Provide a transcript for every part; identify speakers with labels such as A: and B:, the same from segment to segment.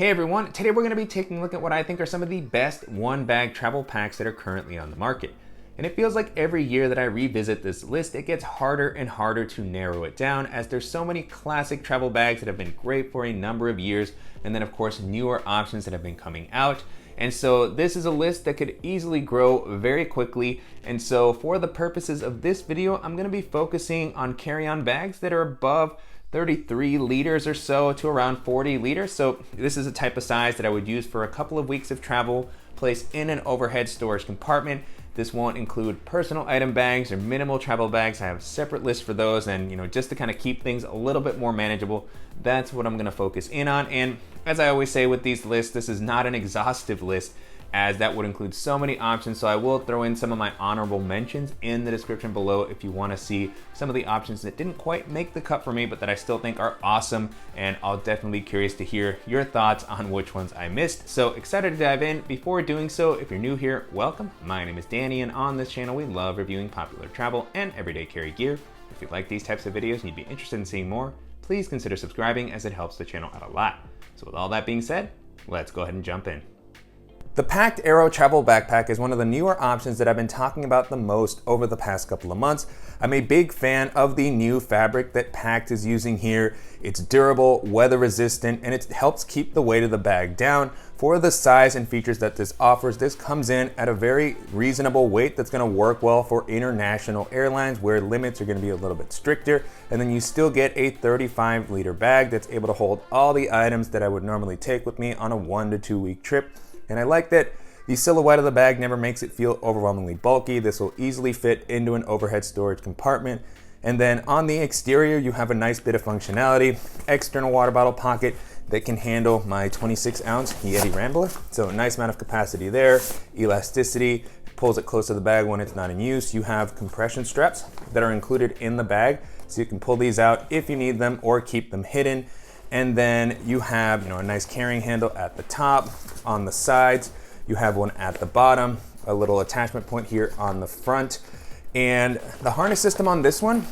A: Hey everyone, today we're going to be taking a look at what I think are some of the best one-bag travel packs that are currently on the market. And it feels like every year that I revisit this list, it gets harder and harder to narrow it down as there's so many classic travel bags that have been great for a number of years, and then of course newer options that have been coming out. And so this is a list that could easily grow very quickly. And so for the purposes of this video, I'm going to be focusing on carry-on bags that are above 33 liters or so to around 40 liters. So this is a type of size that I would use for a couple of weeks of travel, placed in an overhead storage compartment. This won't include personal item bags or minimal travel bags. I have a separate list for those, and just to kind of keep things a little bit more manageable, that's what I'm going to focus in on. And as I always say with these lists, this is not an exhaustive list, as that would include so many options. So I will throw in some of my honorable mentions in the description below if you want to see some of the options that didn't quite make the cut for me, but that I still think are awesome. And I'll definitely be curious to hear your thoughts on which ones I missed. So excited to dive in. Before doing so, if you're new here, welcome. My name is Danny, and on this channel, we love reviewing popular travel and everyday carry gear. If you like these types of videos and you'd be interested in seeing more, please consider subscribing, as it helps the channel out a lot. So with all that being said, let's go ahead and jump in. The Pakt Aero travel backpack is one of the newer options that I've been talking about the most over the past couple of months. I'm a big fan of the new fabric that Pakt is using here. It's durable, weather resistant, and it helps keep the weight of the bag down. For the size and features that this offers, this comes in at a very reasonable weight that's going to work well for international airlines where limits are going to be a little bit stricter. And then you still get a 35-liter bag that's able to hold all the items that I would normally take with me on a 1 to 2 week trip. And I like that the silhouette of the bag never makes it feel overwhelmingly bulky. This will easily fit into an overhead storage compartment. And then on the exterior, you have a nice bit of functionality. External water bottle pocket that can handle my 26-ounce Yeti Rambler. So a nice amount of capacity there. Elasticity, pulls it close to the bag when it's not in use. You have compression straps that are included in the bag, so you can pull these out if you need them or keep them hidden. And then you have a nice carrying handle at the top. On the sides, you have one at the bottom, a little attachment point here on the front. And the harness system on this one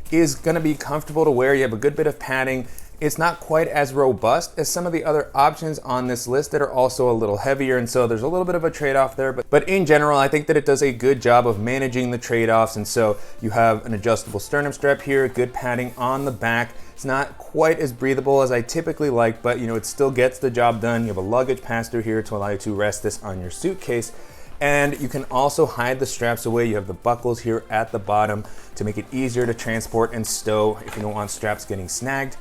A: is gonna be comfortable to wear. You have a good bit of padding. It's not quite as robust as some of the other options on this list that are also a little heavier, and so there's a little bit of a trade-off there. But in general, I think that it does a good job of managing the trade-offs. And so you have an adjustable sternum strap here, good padding on the back. It's not quite as breathable as I typically like, but it still gets the job done. You have a luggage pass-through here to allow you to rest this on your suitcase. And you can also hide the straps away. You have the buckles here at the bottom to make it easier to transport and stow if you don't want straps getting snagged.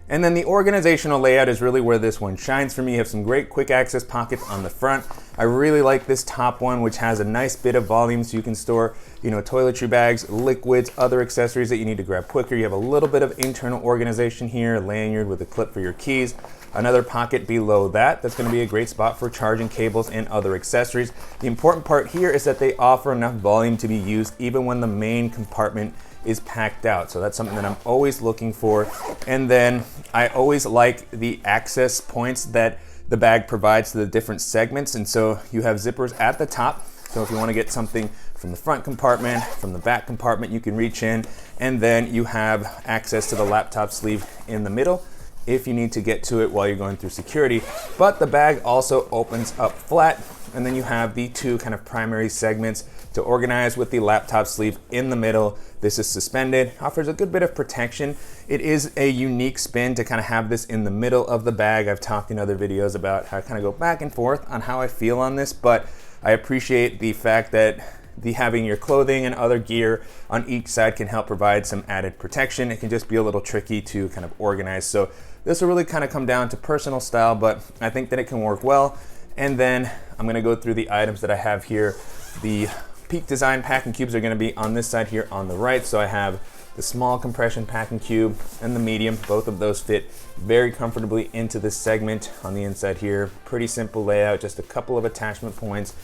A: And then the organizational layout is really where this one shines for me. You have some great quick access pockets on the front. I really like this top one, which has a nice bit of volume, so you can store, toiletry bags, liquids, other accessories that you need to grab quicker. You have a little bit of internal organization here, a lanyard with a clip for your keys. Another pocket below that's going to be a great spot for charging cables and other accessories. The important part here is that they offer enough volume to be used even when the main compartment is packed out. So that's something that I'm always looking for. And then I always like the access points that the bag provides to the different segments. And so you have zippers at the top. So if you want to get something from the front compartment, from the back compartment, you can reach in. And then you have access to the laptop sleeve in the middle if you need to get to it while you're going through security. But the bag also opens up flat, and then you have the two kind of primary segments to organize with the laptop sleeve in the middle. This is suspended, offers a good bit of protection. It is a unique spin to kind of have this in the middle of the bag. I've talked in other videos about how I kind of go back and forth on how I feel on this, but I appreciate the fact that having your clothing and other gear on each side can help provide some added protection. It can just be a little tricky to kind of organize. So this will really kind of come down to personal style, but I think that it can work well. And then I'm gonna go through the items that I have here. The Peak design packing cubes are gonna be on this side here on the right. So I have the small compression packing cube and the medium. Both of those fit very comfortably into this segment on the inside here. Pretty simple layout, just a couple of attachment points.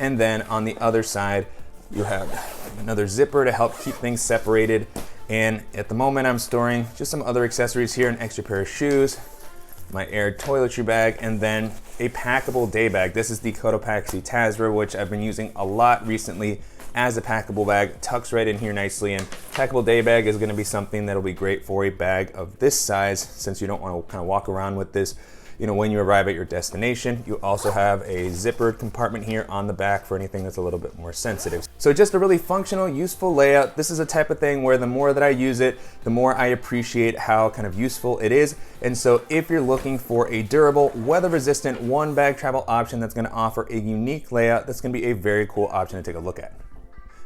A: And then on the other side, you have another zipper to help keep things separated. And at the moment I'm storing just some other accessories here, an extra pair of shoes, my Aer toiletry bag, and then a packable day bag. This is the Cotopaxi Tasra, which I've been using a lot recently as a packable bag. Tucks right in here nicely, and packable day bag is gonna be something that'll be great for a bag of this size, since you don't wanna kind of walk around with this when you arrive at your destination. You also have a zippered compartment here on the back for anything that's a little bit more sensitive. So just a really functional, useful layout. This is a type of thing where the more that I use it, the more I appreciate how kind of useful it is. And so if you're looking for a durable, weather-resistant one-bag travel option that's going to offer a unique layout, that's going to be a very cool option to take a look at.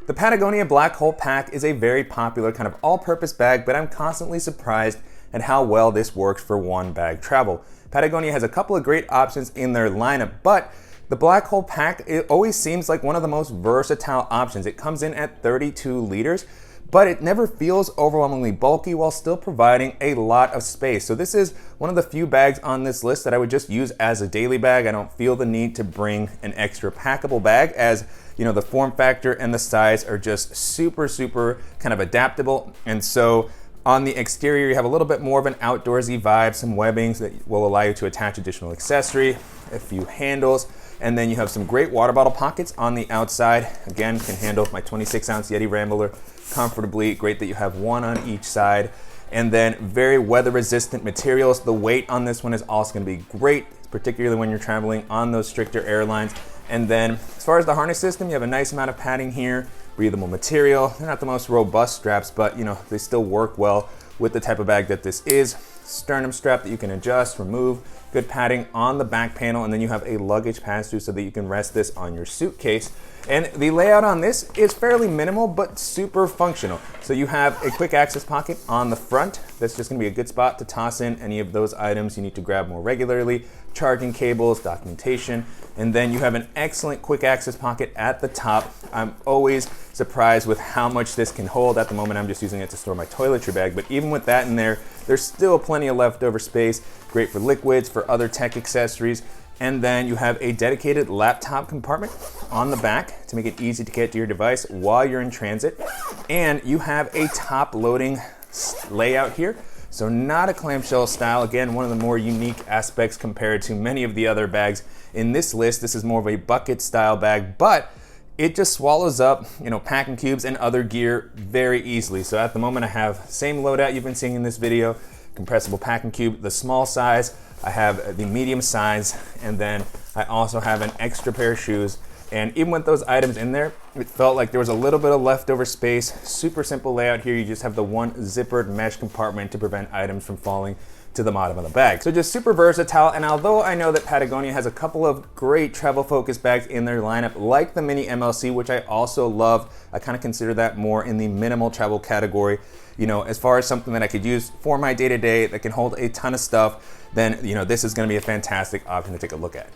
A: The Patagonia Black Hole Pack is a very popular kind of all-purpose bag, but I'm constantly surprised at how well this works for one-bag travel. Patagonia has a couple of great options in their lineup, but the Black Hole Pack, it always seems like one of the most versatile options. It comes in at 32 liters, but it never feels overwhelmingly bulky while still providing a lot of space. So this is one of the few bags on this list that I would just use as a daily bag. I don't feel the need to bring an extra packable bag, as the form factor and the size are just super kind of adaptable. And so on the exterior, you have a little bit more of an outdoorsy vibe, some webbings that will allow you to attach additional accessory, a few handles, and then you have some great water bottle pockets on the outside. Again, can handle my 26-ounce Yeti Rambler comfortably. Great that you have one on each side. And then very weather-resistant materials. The weight on this one is also going to be great, particularly when you're traveling on those stricter airlines. And then as far as the harness system, you have a nice amount of padding here, breathable material. They're not the most robust straps, but they still work well with the type of bag that this is. Sternum strap that you can adjust, remove, good padding on the back panel, and then you have a luggage pass-through so that you can rest this on your suitcase. And the layout on this is fairly minimal, but super functional. So you have a quick access pocket on the front. That's just gonna be a good spot to toss in any of those items you need to grab more regularly, charging cables, documentation, and then you have an excellent quick access pocket at the top. I'm always surprised with how much this can hold. At the moment, I'm just using it to store my toiletry bag, but even with that in there, there's still plenty of leftover space. Great for liquids, for other tech accessories. And then you have a dedicated laptop compartment on the back to make it easy to get to your device while you're in transit. And you have a top loading layout here. So not a clamshell style. Again, one of the more unique aspects compared to many of the other bags in this list. This is more of a bucket style bag, but it just swallows up, packing cubes and other gear very easily. So at the moment I have the same loadout you've been seeing in this video, compressible packing cube, the small size, I have the medium size, and then I also have an extra pair of shoes. And even with those items in there, it felt like there was a little bit of leftover space. Super simple layout here. You just have the one zippered mesh compartment to prevent items from falling to the bottom of the bag. So just super versatile. And although I know that Patagonia has a couple of great travel focused bags in their lineup, like the Mini MLC, which I also love, I kind of consider that more in the minimal travel category. As far as something that I could use for my day-to-day that can hold a ton of stuff, then this is going to be a fantastic option to take a look at.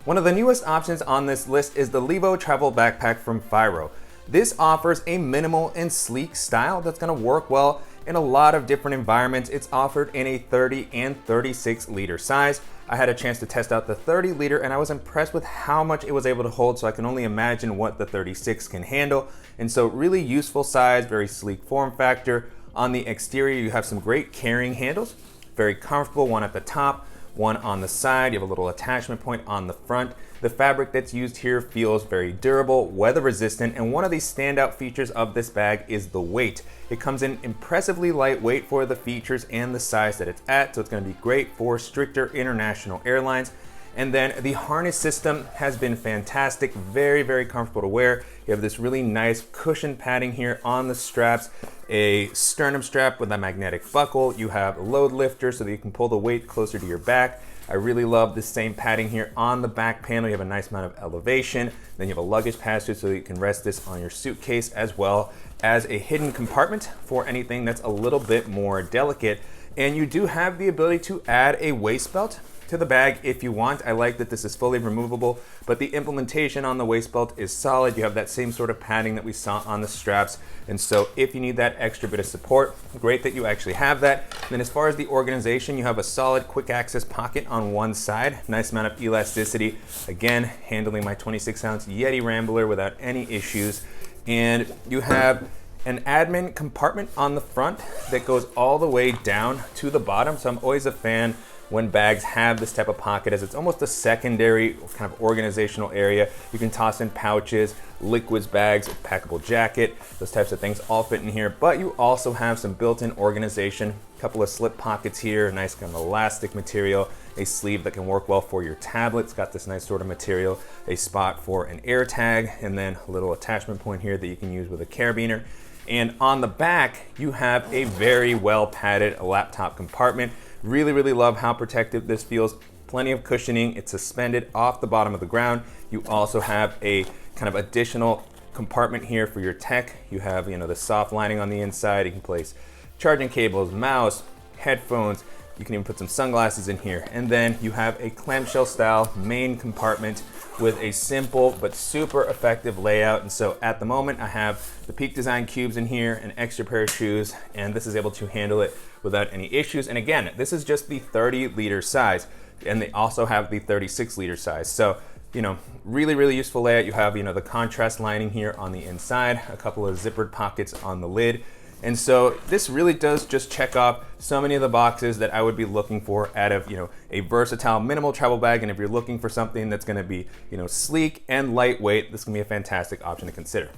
A: One of the newest options on this list is the Levo travel backpack from Fyro. This offers a minimal and sleek style that's going to work well in a lot of different environments. It's offered in a 30 and 36 liter size. I had a chance to test out the 30 liter and I was impressed with how much it was able to hold, so I can only imagine what the 36 can handle. And so really useful size, very sleek form factor. On the exterior, you have some great carrying handles, very comfortable, one at the top, one on the side. You have a little attachment point on the front. The fabric that's used here feels very durable, weather resistant, and one of the standout features of this bag is the weight. It comes in impressively lightweight for the features and the size that it's at, so it's going to be great for stricter international airlines. And then the harness system has been fantastic, very comfortable to wear. You have this really nice cushion padding here on the straps, a sternum strap with a magnetic buckle. You have load lifters so that you can pull the weight closer to your back. I really love the same padding here on the back panel. You have a nice amount of elevation. Then you have a luggage pass-through so that you can rest this on your suitcase, as well as a hidden compartment for anything that's a little bit more delicate. And you do have the ability to add a waist belt to the bag if you want. I like that this is fully removable, but the implementation on the waist belt is solid. You have that same sort of padding that we saw on the straps. And so if you need that extra bit of support, great that you actually have that. And then as far as the organization, you have a solid quick access pocket on one side, nice amount of elasticity. Again, handling my 26-ounce Yeti Rambler without any issues. And you have an admin compartment on the front that goes all the way down to the bottom. So I'm always a fan when bags have this type of pocket, as it's almost a secondary kind of organizational area. You can toss in pouches, liquids bags, a packable jacket, those types of things all fit in here. But you also have some built-in organization, a couple of slip pockets here, a nice kind of elastic material, a sleeve that can work well for your tablet. It's got this nice sort of material, a spot for an air tag, and then a little attachment point here that you can use with a carabiner. And on the back, you have a very well padded laptop compartment. Really, really love how protective this feels. Plenty of cushioning. It's suspended off the bottom of the ground. You also have a kind of additional compartment here for your tech. You have, the soft lining on the inside. You can place charging cables, mouse, headphones. You can even put some sunglasses in here. And then you have a clamshell style main compartment with a simple but super effective layout. And so at the moment I have the Peak Design cubes in here, an extra pair of shoes, and this is able to handle it without any issues. And again, this is just the 30-liter size, and they also have the 36-liter size. So, really, really useful layout. You have, the contrast lining here on the inside, a couple of zippered pockets on the lid. And so this really does just check off so many of the boxes that I would be looking for out of, a versatile minimal travel bag. And if you're looking for something that's gonna be, sleek and lightweight, this can be a fantastic option to consider.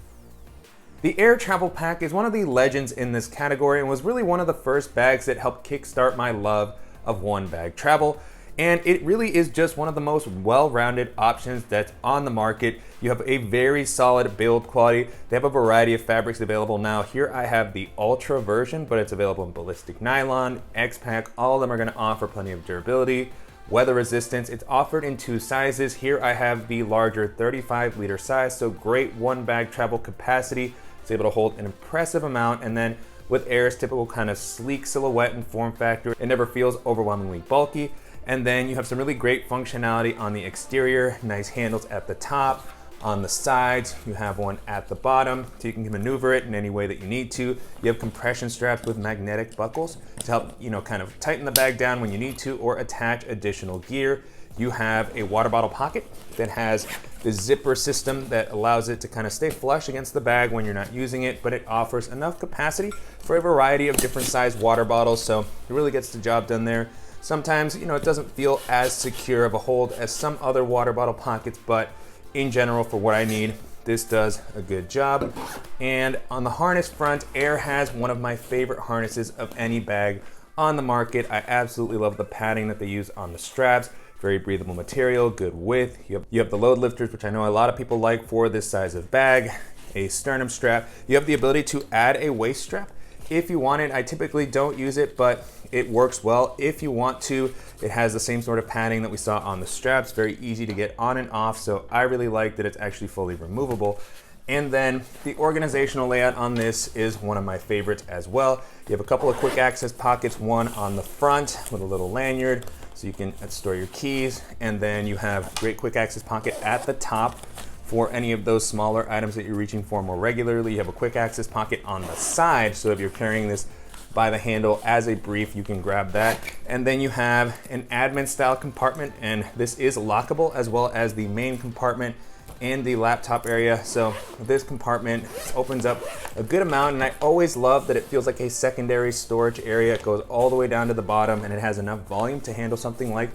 A: The Aer Travel Pack is one of the legends in this category and was really one of the first bags that helped kickstart my love of one bag travel. And it really is just one of the most well-rounded options that's on the market. You have a very solid build quality. They have a variety of fabrics available now. Here I have the Ultra version, but it's available in ballistic nylon, X-Pack. All of them are gonna offer plenty of durability, weather resistance. It's offered in 2 sizes. Here I have the larger 35-liter size, so great one bag travel capacity. It's able to hold an impressive amount, and then with Aer's typical kind of sleek silhouette and form factor, it never feels overwhelmingly bulky. And then you have some really great functionality on the exterior, nice handles at the top. On the sides, you have one at the bottom, so you can maneuver it in any way that you need to. You have compression straps with magnetic buckles to help, kind of tighten the bag down when you need to or attach additional gear. You have a water bottle pocket that has the zipper system that allows it to kind of stay flush against the bag when you're not using it, but it offers enough capacity for a variety of different size water bottles, so it really gets the job done there. Sometimes, it doesn't feel as secure of a hold as some other water bottle pockets, but in general, for what I need, this does a good job. And on the harness front, Aer has one of my favorite harnesses of any bag on the market. I absolutely love the padding that they use on the straps. Very breathable material, good width. You have the load lifters, which I know a lot of people like for this size of bag. A sternum strap. You have the ability to add a waist strap if you want it. I typically don't use it, but it works well if you want to. It has the same sort of padding that we saw on the straps, very easy to get on and off, so I really like that it's actually fully removable. And then the organizational layout on this is one of my favorites as well. You have a couple of quick access pockets, one on the front with a little lanyard, so you can store your keys, and then you have a great quick access pocket at the top for any of those smaller items that you're reaching for more regularly. You have a quick access pocket on the side, so if you're carrying this by the handle as a brief, you can grab that. And then you have an admin style compartment, and this is lockable, as well as the main compartment and the laptop area. So this compartment opens up a good amount, and I always love that it feels like a secondary storage area. It goes all the way down to the bottom, and it has enough volume to handle something like,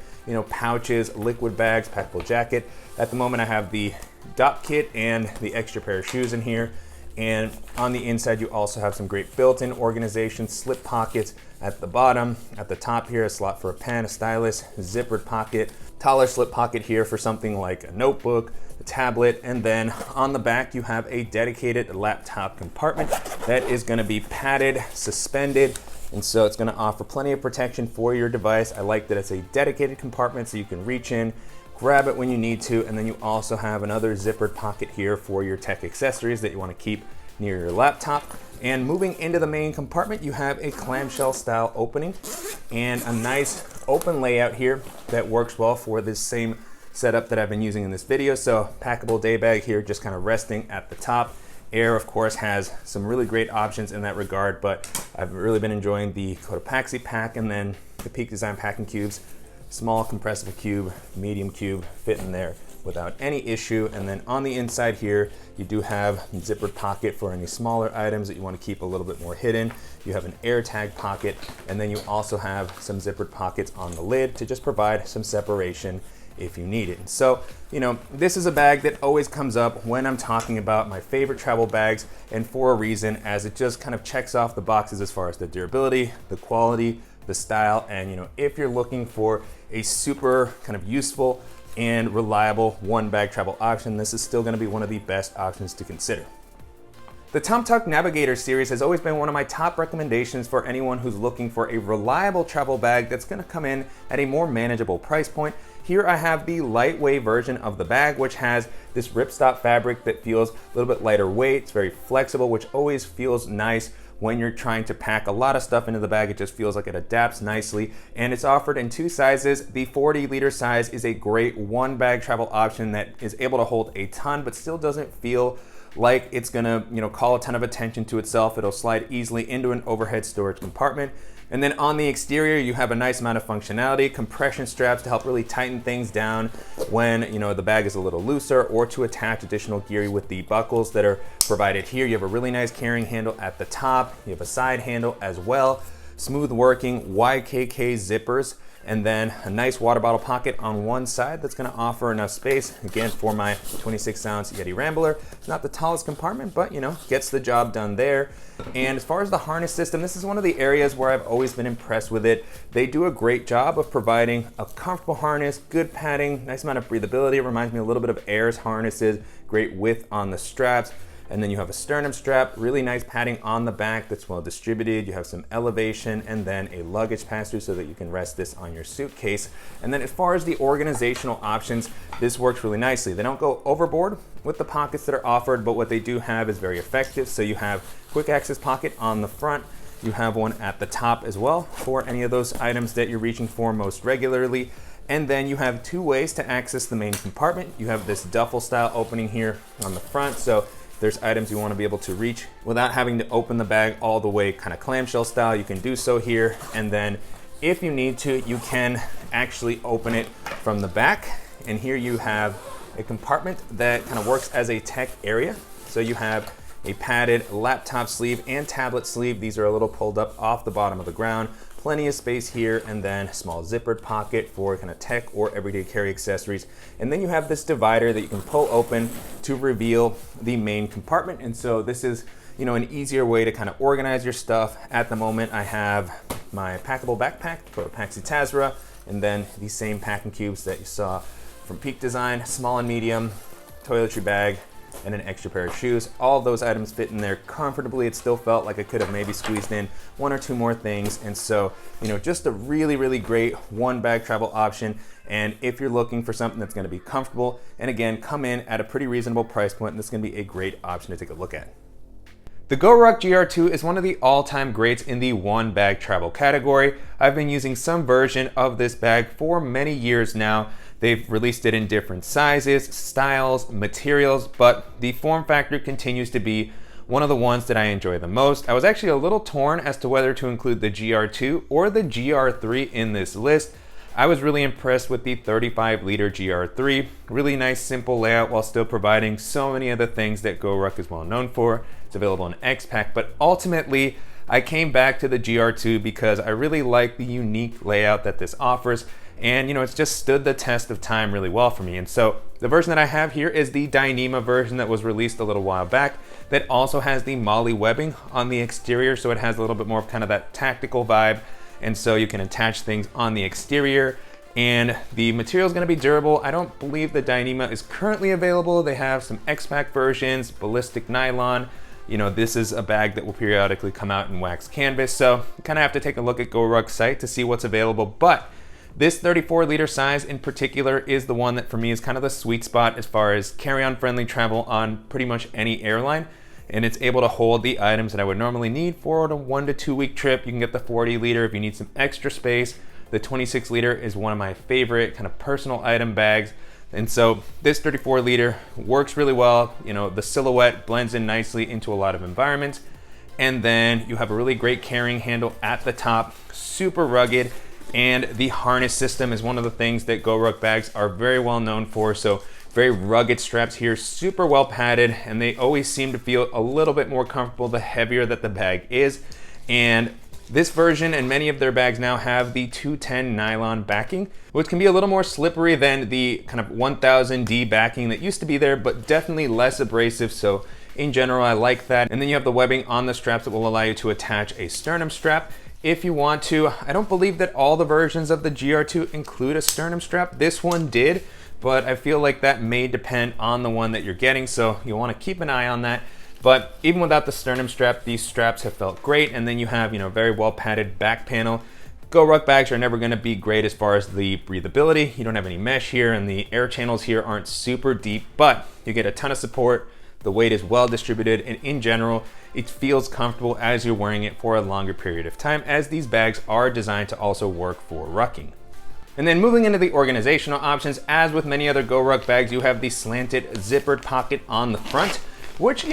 A: pouches, liquid bags, packable jacket. At the moment I have the Dopp kit and the extra pair of shoes in here. And on the inside, you also have some great built-in organization, slip pockets at the bottom. At the top here, a slot for a pen, a stylus, a zippered pocket, taller slip pocket here for something like a notebook, a tablet, and then on the back, you have a dedicated laptop compartment that is gonna be padded, suspended, and so it's gonna offer plenty of protection for your device. I like that it's a dedicated compartment so you can reach in, grab it when you need to, and then you also have another zippered pocket here for your tech accessories that you want to keep near your laptop. And moving into the main compartment, you have a clamshell style opening and a nice open layout here that works well for this same setup that I've been using in this video. So packable day bag here, just kind of resting at the top. Aer, of course, has some really great options in that regard, but I've really been enjoying the Cotopaxi pack and then the Peak Design packing cubes. Small compressible cube, medium cube, fit in there without any issue. And then on the inside here, you do have a zippered pocket for any smaller items that you want to keep a little bit more hidden. You have an air tag pocket, and then you also have some zippered pockets on the lid to just provide some separation if you need it. And so, this is a bag that always comes up when I'm talking about my favorite travel bags, and for a reason, as it just kind of checks off the boxes as far as the durability, the quality, the style. And if you're looking for a super kind of useful and reliable one bag travel option, this is still going to be one of the best options to consider. The Tomtoc Navigator series has always been one of my top recommendations for anyone who's looking for a reliable travel bag that's going to come in at a more manageable price point. Here I have the lightweight version of the bag, which has this ripstop fabric that feels a little bit lighter weight. It's very flexible, which always feels nice when you're trying to pack a lot of stuff into the bag. It just feels like it adapts nicely, and it's offered in 2 sizes. The 40-liter size is a great one bag travel option that is able to hold a ton, but still doesn't feel like it's gonna call a ton of attention to itself. It'll slide easily into an overhead storage compartment. And then on the exterior, you have a nice amount of functionality, compression straps to help really tighten things down when the bag is a little looser, or to attach additional gear with the buckles that are provided here. You have a really nice carrying handle at the top. You have a side handle as well. Smooth working YKK zippers, and then a nice water bottle pocket on one side that's going to offer enough space, again, for my 26-ounce Yeti Rambler. It's not the tallest compartment, but gets the job done there. And as far as the harness system, this is one of the areas where I've always been impressed with it. They do a great job of providing a comfortable harness, good padding, nice amount of breathability. It reminds me a little bit of Aer's harnesses, great width on the straps. And then you have a sternum strap, really nice padding on the back that's well distributed. You have some elevation, and then a luggage pass-through so that you can rest this on your suitcase. And then as far as the organizational options, this works really nicely. They don't go overboard with the pockets that are offered, but what they do have is very effective. So you have quick access pocket on the front. You have one at the top as well for any of those items that you're reaching for most regularly. And then you have 2 ways to access the main compartment. You have this duffel style opening here on the front. So there's items you want to be able to reach without having to open the bag all the way kind of clamshell style. You can do so here. And then if you need to, you can actually open it from the back. And here you have a compartment that kind of works as a tech area. So you have a padded laptop sleeve and tablet sleeve. These are a little pulled up off the bottom of the ground. Plenty of space here, and then a small zippered pocket for kind of tech or everyday carry accessories. And then you have this divider that you can pull open to reveal the main compartment. And so this is, an easier way to kind of organize your stuff. At the moment, I have my packable backpack, Cotopaxi Tasra, and then these same packing cubes that you saw from Peak Design, small and medium, toiletry bag, and an extra pair of shoes. All of those items fit in there comfortably. It still felt like I could have maybe squeezed in 1 or 2 more things. And so, just a really, really great one bag travel option. And if you're looking for something that's going to be comfortable, and again, come in at a pretty reasonable price point, this is going to be a great option to take a look at. The Goruck GR2 is one of the all-time greats in the one bag travel category. I've been using some version of this bag for many years now. They've released it in different sizes, styles, materials, but the form factor continues to be one of the ones that I enjoy the most. I was actually a little torn as to whether to include the GR2 or the GR3 in this list. I was really impressed with the 35-liter GR3. Really nice, simple layout while still providing so many of the things that Goruck is well known for. It's available in X-Pack, but ultimately, I came back to the GR2 because I really like the unique layout that this offers. And it's just stood the test of time really well for me. And so the version that I have here is the Dyneema version that was released a little while back that also has the MOLLE webbing on the exterior. So it has a little bit more of kind of that tactical vibe. And so you can attach things on the exterior, and the material is going to be durable. I don't believe the Dyneema is currently available. They have some X-Pack versions, ballistic nylon. This is a bag that will periodically come out in wax canvas. So you kind of have to take a look at Goruck's site to see what's available. But this 34-liter size in particular is the one that for me is kind of the sweet spot as far as carry-on friendly travel on pretty much any airline. And it's able to hold the items that I would normally need for a 1 to 2 week trip. You can get the 40-liter if you need some extra space. The 26-liter is one of my favorite kind of personal item bags. And so this 34-liter works really well. The silhouette blends in nicely into a lot of environments. And then you have a really great carrying handle at the top, super rugged. And the harness system is one of the things that Goruck bags are very well known for. So very rugged straps here, super well padded, and they always seem to feel a little bit more comfortable the heavier that the bag is. And this version and many of their bags now have the 210 nylon backing, which can be a little more slippery than the kind of 1000D backing that used to be there, but definitely less abrasive. So in general, I like that. And then you have the webbing on the straps that will allow you to attach a sternum strap. if you want to. I don't believe that all the versions of the GR2 include a sternum strap. This one did, but I feel like that may depend on the one that you're getting, so you'll want to keep an eye on that. But even without the sternum strap, these straps have felt great. And then you have, very well padded back panel. Goruck bags are never going to be great as far as the breathability. You don't have any mesh here, and the air channels here aren't super deep, but you get a ton of support. The weight is well distributed, and in general, it feels comfortable as you're wearing it for a longer period of time, as these bags are designed to also work for rucking. And then moving into the organizational options, as with many other Goruck bags, you have the slanted zippered pocket on the front, which,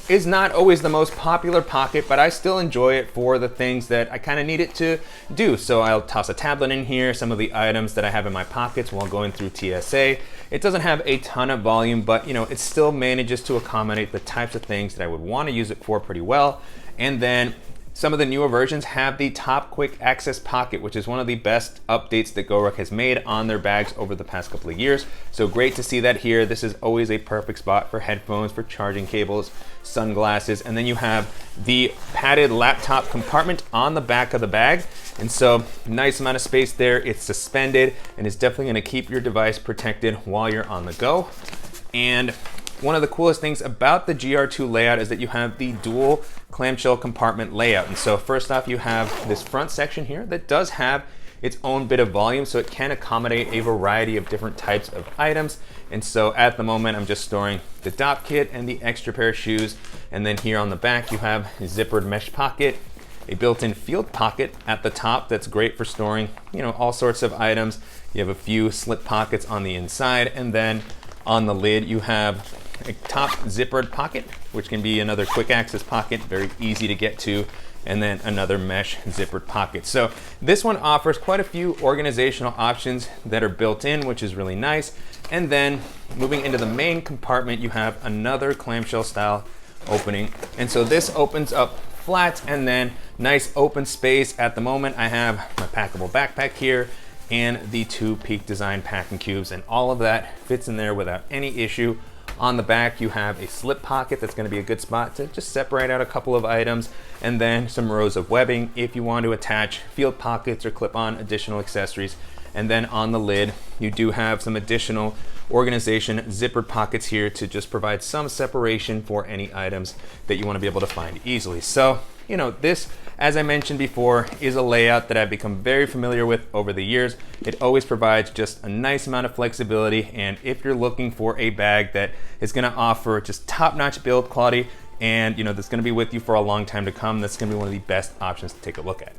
A: is not always the most popular pocket, but I still enjoy it for the things that I kind of need it to do. So I'll toss a tablet in here, some of the items that I have in my pockets while going through TSA. It doesn't have a ton of volume, but it still manages to accommodate the types of things that I would want to use it for pretty well. And then some of the newer versions have the top quick access pocket, which is one of the best updates that Goruck has made on their bags over the past couple of years. So great to see that here. This is always a perfect spot for headphones, for charging cables, sunglasses, and then you have the padded laptop compartment on the back of the bag. And so nice amount of space there. It's suspended and it's definitely gonna keep your device protected while you're on the go. And one of the coolest things about the GR2 layout is that you have the dual clamshell compartment layout. And so first off, you have this front section here that does have its own bit of volume, so it can accommodate a variety of different types of items. And so at the moment, I'm just storing the Dopp kit and the extra pair of shoes. And then here on the back, you have a zippered mesh pocket, a built-in field pocket at the top that's great for storing, all sorts of items. You have a few slip pockets on the inside, and then on the lid, you have a top zippered pocket, which can be another quick access pocket, very easy to get to, and then another mesh zippered pocket. So this one offers quite a few organizational options that are built in, which is really nice. And then moving into the main compartment, you have another clamshell style opening. And so this opens up flat, and then nice open space. At the moment, I have my packable backpack here and the 2 Peak Design packing cubes, and all of that fits in there without any issue. On the back, you have a slip pocket that's gonna be a good spot to just separate out a couple of items, and then some rows of webbing if you want to attach field pockets or clip on additional accessories. And then on the lid, you do have some additional organization zippered pockets here to just provide some separation for any items that you wanna be able to find easily. So, this, as I mentioned before, is a layout that I've become very familiar with over the years. It always provides just a nice amount of flexibility, and if you're looking for a bag that is gonna offer just top-notch build quality and that's gonna be with you for a long time to come, that's gonna be one of the best options to take a look at.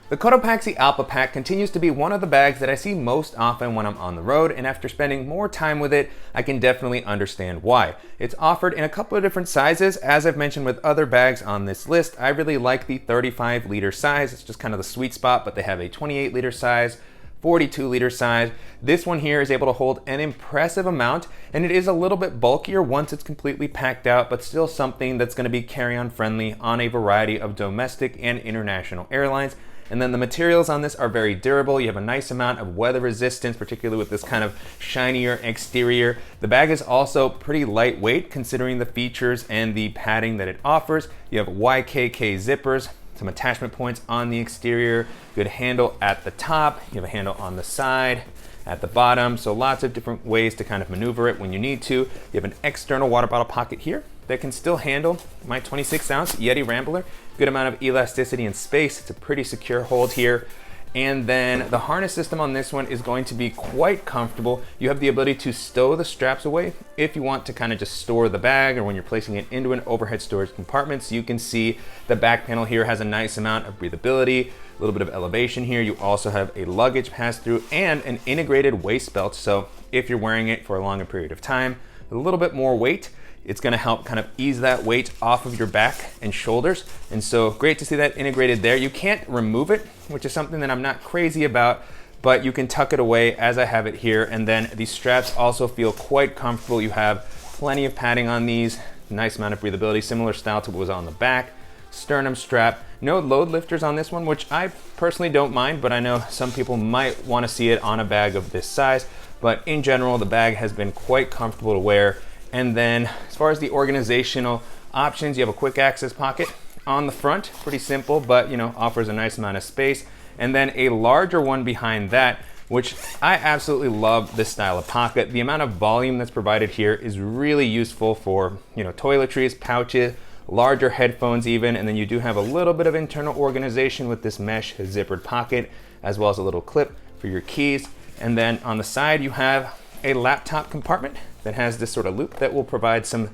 A: The Cotopaxi Allpa pack continues to be one of the bags that I see most often when I'm on the road, and after spending more time with it, I can definitely understand why. It's offered in a couple of different sizes. As I've mentioned with other bags on this list, I really like the 35 liter size. It's just kind of the sweet spot, but they have a 28 liter size, 42 liter size. This one here is able to hold an impressive amount, and it is a little bit bulkier once it's completely packed out, but still something that's gonna be carry-on friendly on a variety of domestic and international airlines. And then the materials on this are very durable. You have a nice amount of weather resistance, particularly with this kind of shinier exterior. The bag is also pretty lightweight considering the features and the padding that it offers. You have YKK zippers, some attachment points on the exterior, good handle at the top. You have a handle on the side, at the bottom. So lots of different ways to kind of maneuver it when you need to. You have an external water bottle pocket here that can still handle my 26 ounce Yeti Rambler. Good amount of elasticity and space. It's a pretty secure hold here. And then the harness system on this one is going to be quite comfortable. You have the ability to stow the straps away if you want to kind of just store the bag, or when you're placing it into an overhead storage compartment. So you can see the back panel here has a nice amount of breathability, a little bit of elevation here. You also have a luggage pass-through and an integrated waist belt. So if you're wearing it for a longer period of time, a little bit more weight, it's gonna help kind of ease that weight off of your back and shoulders. And so great to see that integrated there. You can't remove it, which is something that I'm not crazy about, but you can tuck it away as I have it here. And then these straps also feel quite comfortable. You have plenty of padding on these, nice amount of breathability, similar style to what was on the back. Sternum strap, no load lifters on this one, which I personally don't mind, but I know some people might wanna see it on a bag of this size. But in general, the bag has been quite comfortable to wear. And then as far as the organizational options, you have a quick access pocket on the front, pretty simple, but offers a nice amount of space. And then a larger one behind that, which I absolutely love this style of pocket. The amount of volume that's provided here is really useful for, toiletries, pouches, larger headphones even, and then you do have a little bit of internal organization with this mesh zippered pocket, as well as a little clip for your keys. And then on the side, you have a laptop compartment that has this sort of loop that will provide some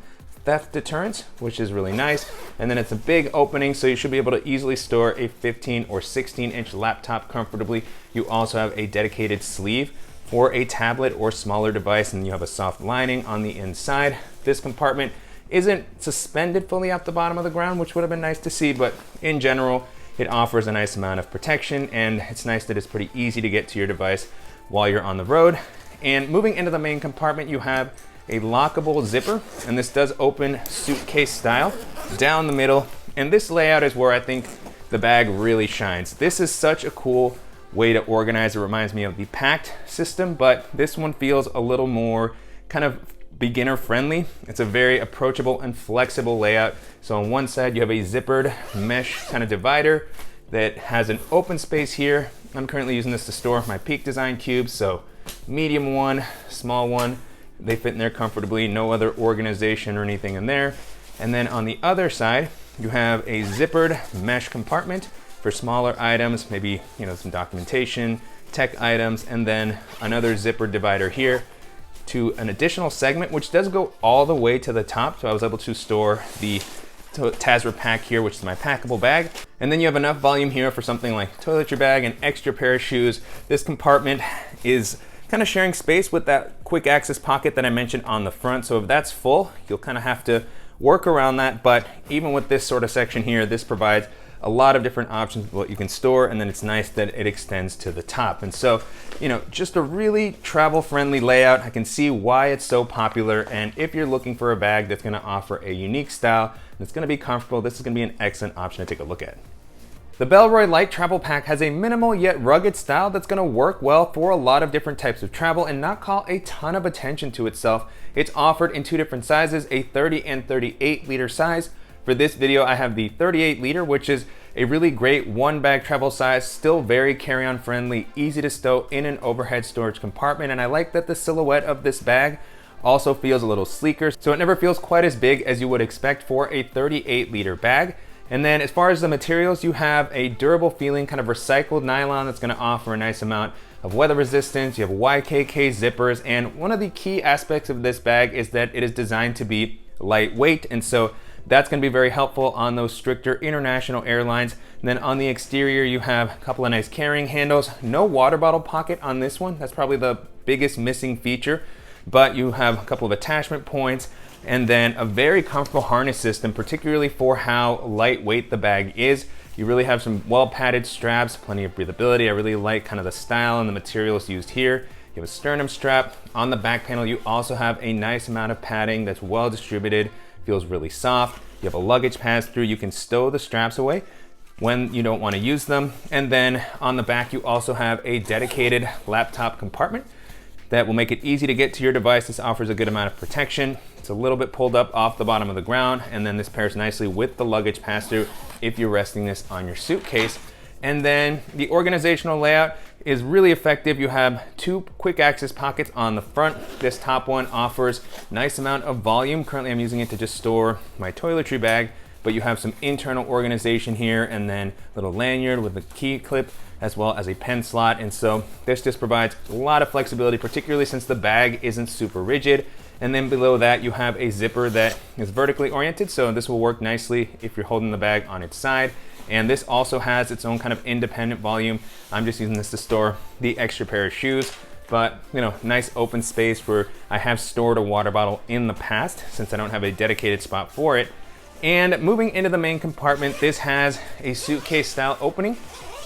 A: theft deterrence, which is really nice. And then it's a big opening, so you should be able to easily store a 15 or 16-inch laptop comfortably. You also have a dedicated sleeve for a tablet or smaller device, and you have a soft lining on the inside. This compartment isn't suspended fully off the bottom of the ground, which would have been nice to see, but in general, it offers a nice amount of protection, and it's nice that it's pretty easy to get to your device while you're on the road. And moving into the main compartment, you have a lockable zipper, and this does open suitcase style down the middle. And this layout is where I think the bag really shines. This is such a cool way to organize. It reminds me of the Pakt system, but this one feels a little more kind of beginner friendly. It's a very approachable and flexible layout. So on one side, you have a zippered mesh kind of divider that has an open space here. I'm currently using this to store my Peak Design cubes, so medium one, small one, they fit in there comfortably, no other organization or anything in there. And then on the other side, you have a zippered mesh compartment for smaller items, maybe some documentation, tech items, and then another zippered divider here to an additional segment, which does go all the way to the top. So I was able to store the Tasra pack here, which is my packable bag. And then you have enough volume here for something like toiletry bag, an extra pair of shoes. This compartment is kind of sharing space with that quick access pocket that I mentioned on the front. So if that's full, you'll kind of have to work around that. But even with this sort of section here, this provides a lot of different options of what you can store, and then it's nice that it extends to the top. And so, just a really travel-friendly layout. I can see why it's so popular, and if you're looking for a bag that's gonna offer a unique style, that's gonna be comfortable, this is gonna be an excellent option to take a look at. The Bellroy Lite Travel Pack has a minimal yet rugged style that's gonna work well for a lot of different types of travel and not call a ton of attention to itself. It's offered in two different sizes, a 30 and 38 liter size. For this video, I have the 38 liter, which is a really great one bag travel size, still very carry-on friendly, easy to stow in an overhead storage compartment. And I like that the silhouette of this bag also feels a little sleeker, so it never feels quite as big as you would expect for a 38 liter bag. And then as far as the materials, you have a durable feeling kind of recycled nylon that's gonna offer a nice amount of weather resistance. You have YKK zippers, and one of the key aspects of this bag is that it is designed to be lightweight, and so that's gonna be very helpful on those stricter international airlines. And then on the exterior, you have a couple of nice carrying handles. No water bottle pocket on this one. That's probably the biggest missing feature, but you have a couple of attachment points, and then a very comfortable harness system, particularly for how lightweight the bag is. You really have some well padded straps, plenty of breathability. I really like kind of the style and the materials used here. You have a sternum strap. On the back panel, you also have a nice amount of padding that's well distributed, feels really soft. You have a luggage pass-through. You can stow the straps away when you don't want to use them. And then on the back, you also have a dedicated laptop compartment that will make it easy to get to your device. This offers a good amount of protection. It's a little bit pulled up off the bottom of the ground, and then this pairs nicely with the luggage pass-through if you're resting this on your suitcase. And then the organizational layout is really effective. You have two quick access pockets on the front. This top one offers a nice amount of volume. Currently I'm using it to just store my toiletry bag, but you have some internal organization here, and then a little lanyard with a key clip, as well as a pen slot. And so this just provides a lot of flexibility, particularly since the bag isn't super rigid. And then below that, you have a zipper that is vertically oriented, so this will work nicely if you're holding the bag on its side. And this also has its own kind of independent volume. I'm just using this to store the extra pair of shoes, but nice open space where I have stored a water bottle in the past since I don't have a dedicated spot for it. And moving into the main compartment, this has a suitcase style opening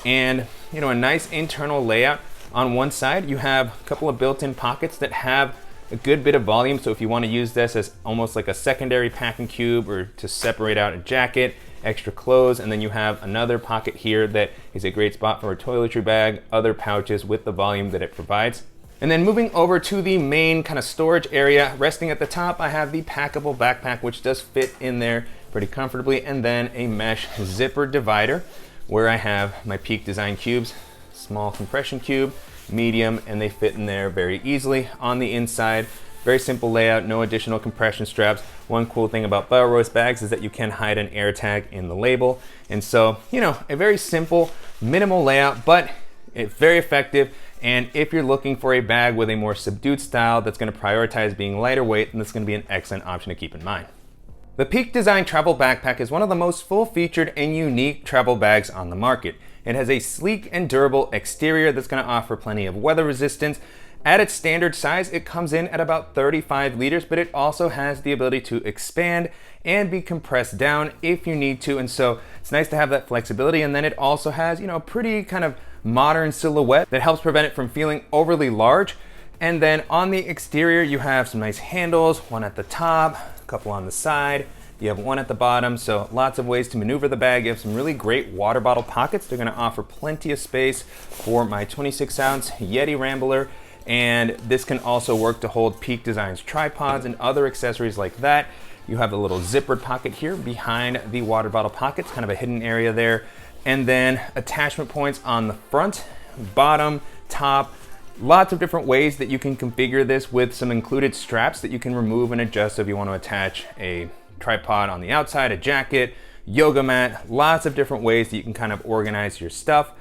A: and a nice internal layout. On one side, you have a couple of built-in pockets that have a good bit of volume. So if you want to use this as almost like a secondary packing cube or to separate out a jacket, extra clothes, and then you have another pocket here that is a great spot for a toiletry bag, other pouches with the volume that it provides. And then moving over to the main kind of storage area, resting at the top, I have the packable backpack, which does fit in there pretty comfortably, and then a mesh zipper divider where I have my Peak design cubes, small compression cube, medium, and they fit in there very easily. On the inside, very simple layout, no additional compression straps. One cool thing about Bellroy's bags is that you can hide an air tag in the label. And so, you know, a very simple, minimal layout, but it's very effective. And if you're looking for a bag with a more subdued style that's gonna prioritize being lighter weight, then this is gonna be an excellent option to keep in mind. The Peak Design Travel Backpack is one of the most full-featured and unique travel bags on the market. It has a sleek and durable exterior that's gonna offer plenty of weather resistance. At its standard size, it comes in at about 35 liters, but it also has the ability to expand and be compressed down if you need to. And so it's nice to have that flexibility. And then it also has, you know, a pretty kind of modern silhouette that helps prevent it from feeling overly large. And then on the exterior, you have some nice handles, one at the top, a couple on the side. You have one at the bottom, so lots of ways to maneuver the bag. You have some really great water bottle pockets. They're gonna offer plenty of space for my 26-ounce Yeti Rambler. And this can also work to hold Peak Design's tripods and other accessories like that. You have a little zippered pocket here behind the water bottle pockets, kind of a hidden area there. And then attachment points on the front, bottom, top. Lots of different ways that you can configure this with some included straps that you can remove and adjust if you want to attach a tripod on the outside, a jacket, yoga mat, lots of different ways that you can kind of organize your stuff.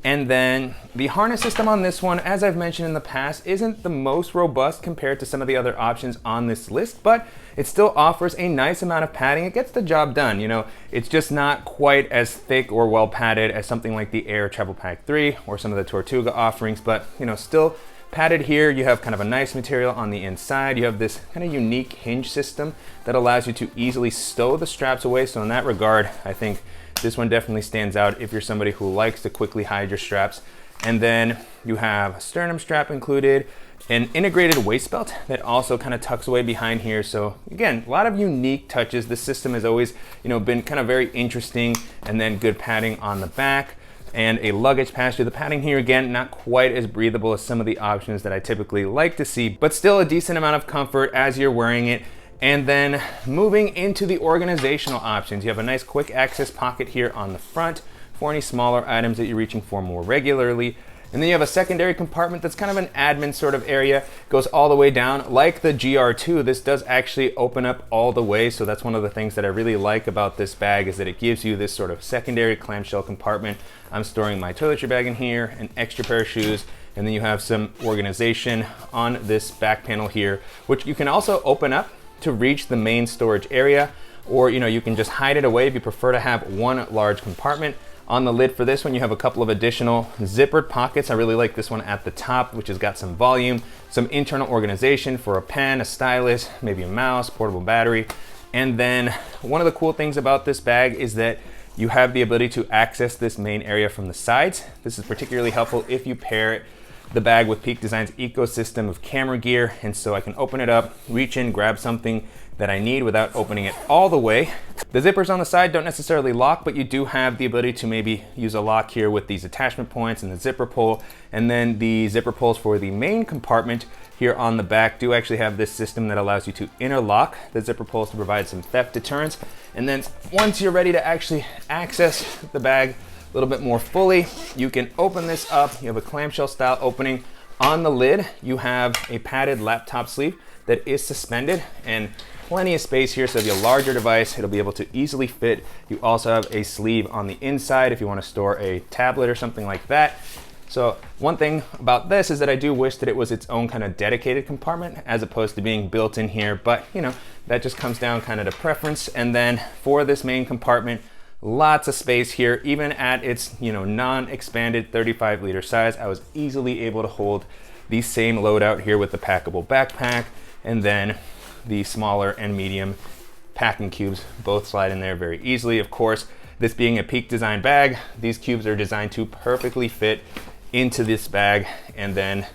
A: And then the harness system on this one, as I've mentioned in the past, isn't the most robust compared to some of the other options on this list, but it still offers a nice amount of padding. It gets the job done. You know, it's just not quite as thick or well padded as something like the Aer Travel Pack 3 or some of the Tortuga offerings, but you know, still padded here. You have kind of a nice material on the inside. You have this kind of unique hinge system that allows you to easily stow the straps away. So in that regard, I think this one definitely stands out if you're somebody who likes to quickly hide your straps. And then you have a sternum strap included, an integrated waist belt that also kind of tucks away behind here. So again, a lot of unique touches. This system has always, you know, been kind of very interesting. And then good padding on the back and a luggage pouch. The padding here, again, not quite as breathable as some of the options that I typically like to see, but still a decent amount of comfort as you're wearing it. And then moving into the organizational options, you have a nice quick access pocket here on the front for any smaller items that you're reaching for more regularly. And then you have a secondary compartment that's kind of an admin sort of area, goes all the way down. Like the GR2, this does actually open up all the way. So that's one of the things that I really like about this bag, is that it gives you this sort of secondary clamshell compartment. I'm storing my toiletry bag in here, an extra pair of shoes, and then you have some organization on this back panel here, which you can also open up to reach the main storage area, or you know, you can just hide it away if you prefer to have one large compartment. On the lid for this one, you have a couple of additional zippered pockets. I really like this one at the top, which has got some volume, some internal organization for a pen, a stylus, maybe a mouse, portable battery. And then one of the cool things about this bag is that you have the ability to access this main area from the sides. This is particularly helpful if you pair the bag with Peak Design's ecosystem of camera gear. And so I can open it up, reach in, grab something that I need without opening it all the way. The zippers on the side don't necessarily lock, but you do have the ability to maybe use a lock here with these attachment points and the zipper pull. And then the zipper pulls for the main compartment here on the back do actually have this system that allows you to interlock the zipper pulls to provide some theft deterrence. And then once you're ready to actually access the bag a little bit more fully, you can open this up. You have a clamshell style opening. On the lid, you have a padded laptop sleeve that is suspended and plenty of space here. So if you have a larger device, it'll be able to easily fit. You also have a sleeve on the inside if you want to store a tablet or something like that. So one thing about this is that I do wish that it was its own kind of dedicated compartment as opposed to being built in here, but you know, that just comes down kind of to preference. And then for this main compartment, lots of space here. Even at its, you know, non-expanded 35-liter size, I was easily able to hold the same loadout here with the packable backpack, and then the smaller and medium packing cubes both slide in there very easily. Of course, this being a Peak Design bag, these cubes are designed to perfectly fit into this bag. And then,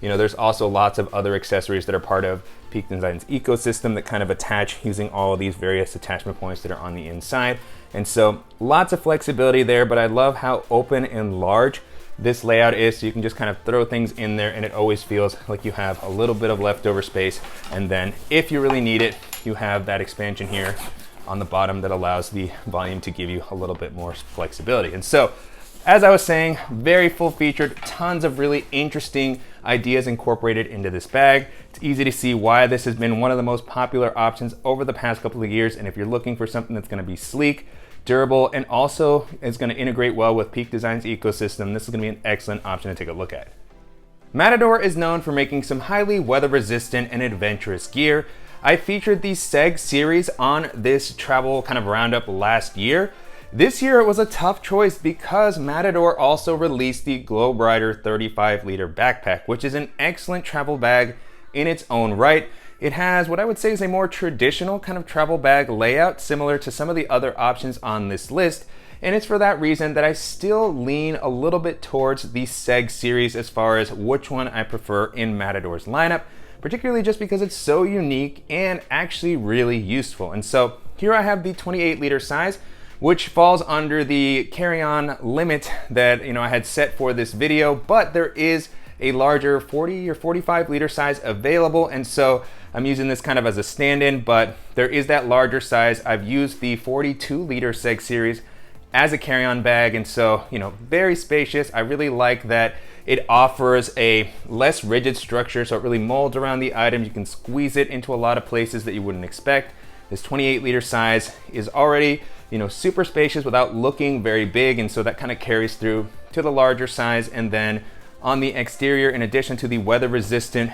A: you know, there's also lots of other accessories that are part of Peak Design's ecosystem that kind of attach using all of these various attachment points that are on the inside. And so lots of flexibility there, but I love how open and large this layout is, so you can just kind of throw things in there and it always feels like you have a little bit of leftover space. And then if you really need it, you have that expansion here on the bottom that allows the volume to give you a little bit more flexibility. And so, as I was saying, very full featured, tons of really interesting ideas incorporated into this bag. It's easy to see why this has been one of the most popular options over the past couple of years. And if you're looking for something that's gonna be sleek, durable, and also is gonna integrate well with Peak Design's ecosystem, this is gonna be an excellent option to take a look at. Matador is known for making some highly weather resistant and adventurous gear. I featured the Seg series on this travel kind of roundup last year. This year it was a tough choice because Matador also released the Globe Rider 35-liter backpack, which is an excellent travel bag in its own right. It has what I would say is a more traditional kind of travel bag layout, similar to some of the other options on this list. And it's for that reason that I still lean a little bit towards the Seg series as far as which one I prefer in Matador's lineup, particularly just because it's so unique and actually really useful. And so here I have the 28-liter size, which falls under the carry-on limit that I had set for this video, but there is a larger 40 or 45-liter size available, and so I'm using this kind of as a stand-in, but there is that larger size. I've used the 42-liter Seg series as a carry-on bag, and so very spacious. I really like that it offers a less rigid structure, so it really molds around the item. You can squeeze it into a lot of places that you wouldn't expect. This 28-liter size is already super spacious without looking very big, and so that kind of carries through to the larger size. And then on the exterior, in addition to the weather resistant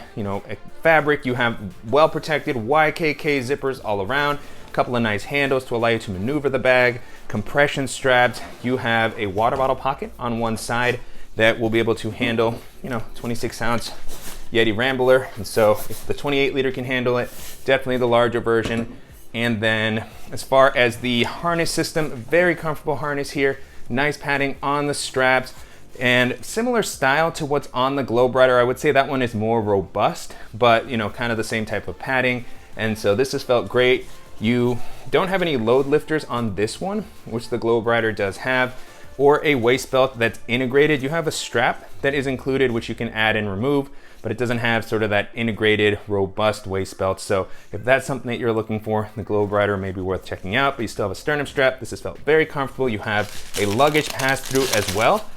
A: fabric, you have well protected YKK zippers all around, a couple of nice handles to allow you to maneuver the bag, compression straps. You have a water bottle pocket on one side that will be able to handle 26-ounce Yeti Rambler, and so if the 28-liter can handle it, definitely the larger version. And then as far as the harness system, very comfortable harness here, nice padding on the straps, and similar style to what's on the Globe Rider. I would say that one is more robust, but kind of the same type of padding. And so this has felt great. You don't have any load lifters on this one, which the Globe Rider does have, or a waist belt that's integrated. You have a strap that is included, which you can add and remove, but it doesn't have sort of that integrated, robust waist belt. So if that's something that you're looking for, the Globe Rider may be worth checking out, but you still have a sternum strap. This has felt very comfortable. You have a luggage pass-through as well.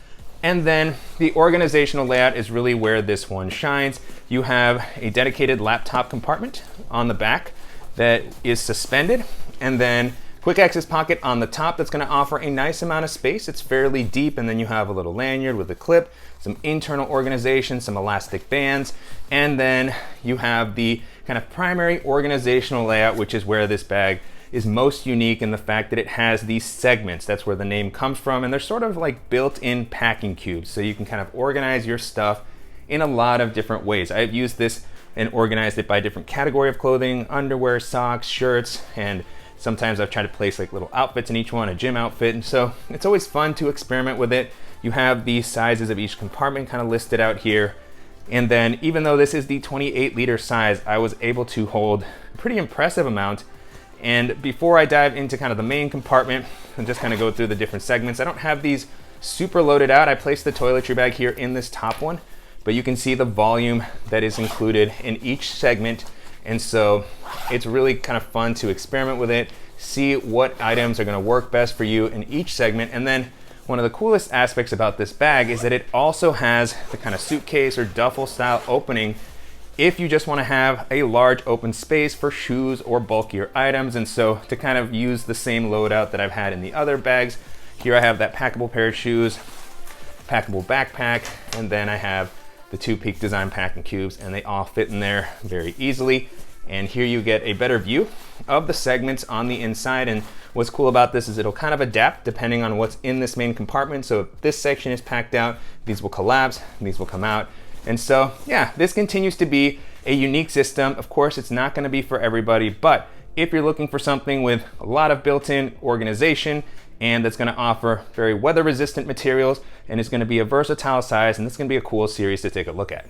A: And then the organizational layout is really where this one shines. You have a dedicated laptop compartment on the back that is suspended, and then quick access pocket on the top that's going to offer a nice amount of space. It's fairly deep, and then you have a little lanyard with a clip, some internal organization, some elastic bands, and then you have the kind of primary organizational layout, which is where this bag is most unique in the fact that it has these segments. That's where the name comes from, and they're sort of like built-in packing cubes, so you can kind of organize your stuff in a lot of different ways. I've used this and organized it by different category of clothing, underwear, socks, shirts, and sometimes I've tried to place like little outfits in each one, a gym outfit, and so it's always fun to experiment with it. You have the sizes of each compartment kind of listed out here. And then even though this is the 28-liter size, I was able to hold a pretty impressive amount. And before I dive into kind of the main compartment and just kind of go through the different segments, I don't have these super loaded out. I placed the toiletry bag here in this top one, but you can see the volume that is included in each segment. And so it's really kind of fun to experiment with it, see what items are going to work best for you in each segment. And then one of the coolest aspects about this bag is that it also has the kind of suitcase or duffel style opening if you just want to have a large open space for shoes or bulkier items. And so to kind of use the same loadout that I've had in the other bags, here I have that packable pair of shoes, packable backpack, and then I have the two Peak Design packing cubes, and they all fit in there very easily. And here you get a better view of the segments on the inside. And what's cool about this is it'll kind of adapt depending on what's in this main compartment. So if this section is packed out, these will collapse, these will come out. And so, yeah, this continues to be a unique system. Of course, it's not going to be for everybody, but if you're looking for something with a lot of built-in organization and that's going to offer very weather resistant materials and is going to be a versatile size, and this is going to be a cool series to take a look at.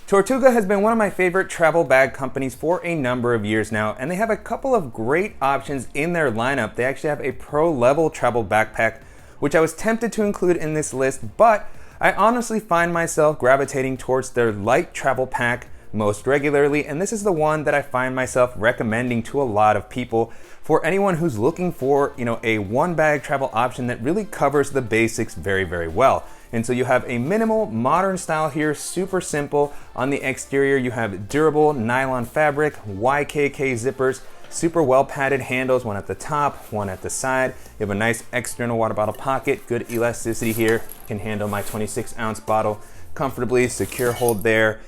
A: Tortuga has been one of my favorite travel bag companies for a number of years now, and they have a couple of great options in their lineup. They actually have a pro level travel backpack, which I was tempted to include in this list, but I honestly find myself gravitating towards their Lite travel pack most regularly, and this is the one that I find myself recommending to a lot of people for anyone who's looking for, a one bag travel option that really covers the basics very, very well. And so you have a minimal modern style here, super simple. On the exterior, you have durable nylon fabric, YKK zippers, super well padded handles, one at the top, one at the side. You have a nice external water bottle pocket, good elasticity here, can handle my 26-ounce bottle comfortably, secure hold there.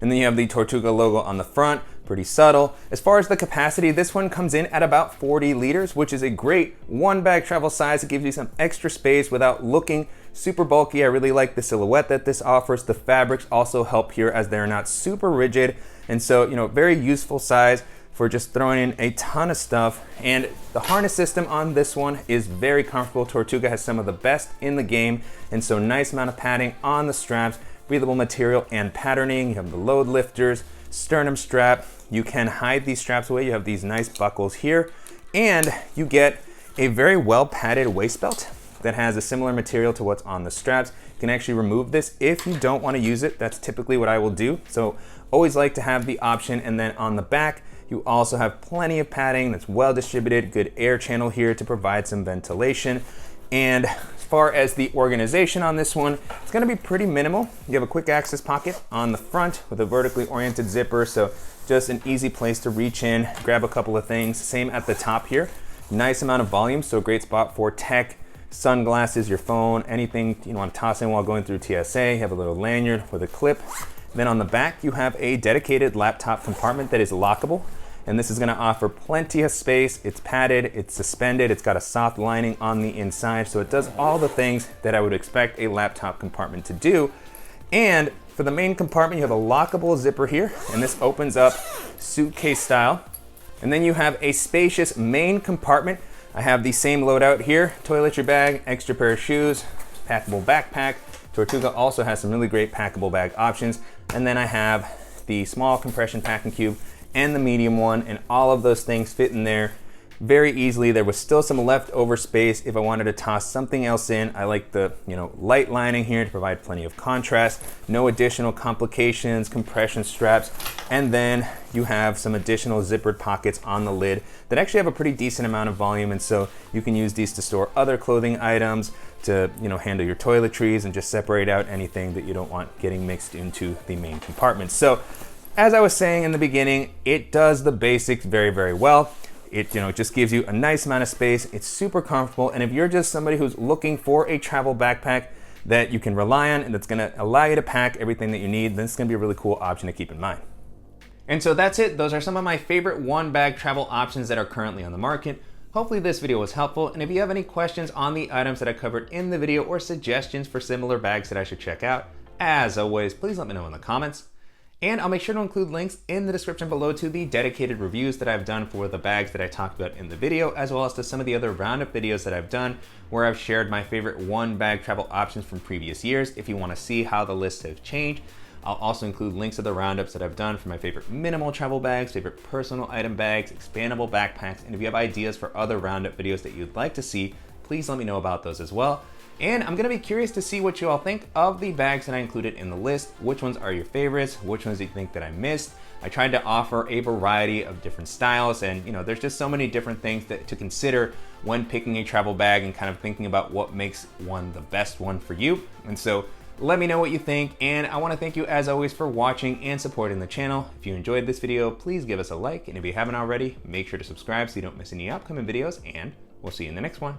A: And then you have the Tortuga logo on the front, pretty subtle. As far as the capacity, this one comes in at about 40 liters, which is a great one bag travel size. It gives you some extra space without looking super bulky. I really like the silhouette that this offers. The fabrics also help here as they're not super rigid. And so, very useful size for just throwing in a ton of stuff. And the harness system on this one is very comfortable. Tortuga has some of the best in the game. And so nice amount of padding on the straps, breathable material and patterning. You have the load lifters, sternum strap. You can hide these straps away. You have these nice buckles here. And you get a very well padded waist belt that has a similar material to what's on the straps. You can actually remove this if you don't want to use it. That's typically what I will do. So always like to have the option. And then on the back, you also have plenty of padding that's well distributed, good air channel here to provide some ventilation. And as far as the organization on this one, it's gonna be pretty minimal. You have a quick access pocket on the front with a vertically oriented zipper. So just an easy place to reach in, grab a couple of things. Same at the top here. Nice amount of volume, so a great spot for tech, sunglasses, your phone, anything you want to toss in while going through TSA. You have a little lanyard with a clip. Then on the back, you have a dedicated laptop compartment that is lockable. And this is gonna offer plenty of space. It's padded, it's suspended, it's got a soft lining on the inside. So it does all the things that I would expect a laptop compartment to do. And for the main compartment, you have a lockable zipper here, and this opens up suitcase style. And then you have a spacious main compartment. I have the same loadout here, toiletry bag, extra pair of shoes, packable backpack. Tortuga also has some really great packable bag options. And then I have the small compression packing cube and the medium one, and all of those things fit in there very easily. There was still some leftover space if I wanted to toss something else in. I like the light lining here to provide plenty of contrast, no additional complications, compression straps, and then you have some additional zippered pockets on the lid that actually have a pretty decent amount of volume, and so you can use these to store other clothing items, to handle your toiletries, and just separate out anything that you don't want getting mixed into the main compartment. So as I was saying in the beginning, it does the basics very, very well. It just gives you a nice amount of space. It's super comfortable. And if you're just somebody who's looking for a travel backpack that you can rely on and that's gonna allow you to pack everything that you need, then it's gonna be a really cool option to keep in mind. And so that's it. Those are some of my favorite one bag travel options that are currently on the market. Hopefully this video was helpful. And if you have any questions on the items that I covered in the video or suggestions for similar bags that I should check out, as always, please let me know in the comments. And I'll make sure to include links in the description below to the dedicated reviews that I've done for the bags that I talked about in the video, as well as to some of the other roundup videos that I've done where I've shared my favorite one bag travel options from previous years if you want to see how the lists have changed. I'll also include links to the roundups that I've done for my favorite minimal travel bags, favorite personal item bags, expandable backpacks, and if you have ideas for other roundup videos that you'd like to see, please let me know about those as well. And I'm gonna be curious to see what you all think of the bags that I included in the list. Which ones are your favorites? Which ones do you think that I missed? I tried to offer a variety of different styles, and there's just so many different things to consider when picking a travel bag and kind of thinking about what makes one the best one for you. And so let me know what you think, and I wanna thank you as always for watching and supporting the channel. If you enjoyed this video, please give us a like, and if you haven't already, make sure to subscribe so you don't miss any upcoming videos, and we'll see you in the next one.